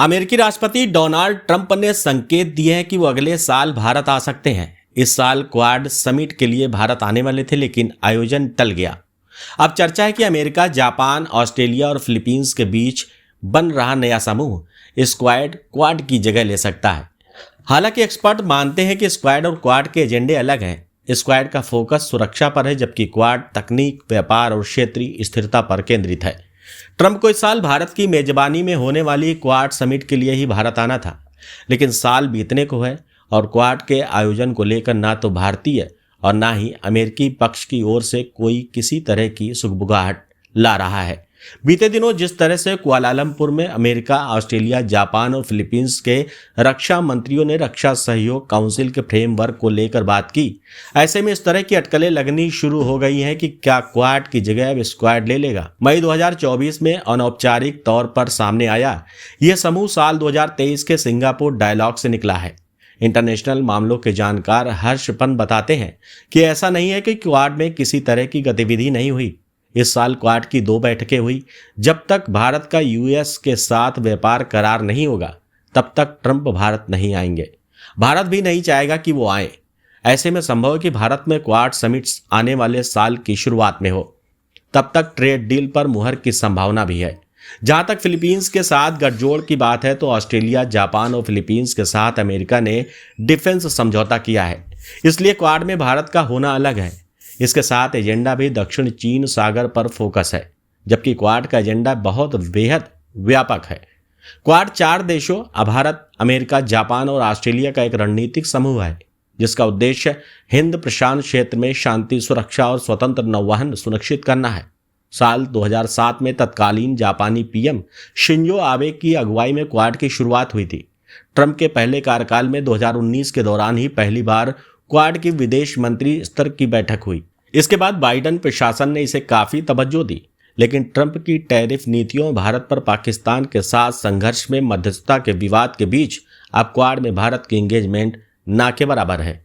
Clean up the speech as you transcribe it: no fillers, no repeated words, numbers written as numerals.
अमेरिकी राष्ट्रपति Donald Trump ने संकेत दिए हैं कि वो अगले साल भारत आ सकते हैं। इस साल क्वाड समिट के लिए भारत आने वाले थे, लेकिन आयोजन टल गया। अब चर्चा है कि अमेरिका, जापान, ऑस्ट्रेलिया और फिलीपींस के बीच बन रहा नया समूह स्क्वाड क्वाड की जगह ले सकता है। हालांकि एक्सपर्ट मानते हैं कि स्क्वाड और क्वाड के एजेंडे अलग हैं। स्क्वाड का फोकस सुरक्षा पर है, जबकि क्वाड तकनीक, व्यापार और क्षेत्रीय स्थिरता पर केंद्रित है। ट्रंप को इस साल भारत की मेजबानी में होने वाली क्वाड समिट के लिए ही भारत आना था, लेकिन साल बीतने को है और क्वाड के आयोजन को लेकर ना तो भारतीय और ना ही अमेरिकी पक्ष की ओर से कोई किसी तरह की सुगबुगाहट ला रहा है। बीते दिनों जिस तरह से कुआलालंपुर में अमेरिका, ऑस्ट्रेलिया, जापान और फिलीपींस के रक्षा मंत्रियों ने रक्षा सहयोग काउंसिल के फ्रेमवर्क को लेकर बात की, ऐसे में इस तरह की अटकलें लगनी शुरू हो गई हैं कि क्या क्वाड की जगह अब स्क्वाड ले लेगा। मई 2024 में अनौपचारिक तौर पर सामने आया यह समूह साल 2023 के सिंगापुर डायलॉग से निकला है। इंटरनेशनल मामलों के जानकार हर्षपन बताते हैं कि ऐसा नहीं है कि क्वाड में किसी तरह की गतिविधि नहीं हुई। इस साल क्वाड की 2 बैठकें हुई। जब तक भारत का यूएस के साथ व्यापार करार नहीं होगा, तब तक ट्रंप भारत नहीं आएंगे। भारत भी नहीं चाहेगा कि वो आए। ऐसे में संभव है कि भारत में क्वाड समिट्स आने वाले साल की शुरुआत में हो। तब तक ट्रेड डील पर मुहर की संभावना भी है। जहां तक फिलीपींस के साथ गठजोड़ की बात है, तो ऑस्ट्रेलिया, जापान और फिलीपींस के साथ अमेरिका ने डिफेंस समझौता किया है। इसलिए क्वाड में भारत का होना अलग है। इसके साथ एजेंडा भी दक्षिण चीन सागर पर फोकस है, जबकि क्वाड का एजेंडा बहुत बेहद व्यापक है। क्वाड 4 देशों भारत, अमेरिका, जापान और ऑस्ट्रेलिया का एक रणनीतिक समूह है, जिसका उद्देश्य हिंद प्रशांत क्षेत्र में शांति, सुरक्षा और स्वतंत्र नौवहन सुनिश्चित करना है। साल 2007 में तत्कालीन जापानी पीएम शिंजो आबे की अगुवाई में क्वाड की शुरुआत हुई थी। ट्रंप के पहले कार्यकाल में 2019 के दौरान ही पहली बार क्वाड की विदेश मंत्री स्तर की बैठक हुई। इसके बाद बाइडेन प्रशासन ने इसे काफी तवज्जो दी, लेकिन ट्रंप की टैरिफ नीतियों, भारत पर पाकिस्तान के साथ संघर्ष में मध्यस्थता के विवाद के बीच अब क्वाड में भारत की एंगेजमेंट ना के बराबर है।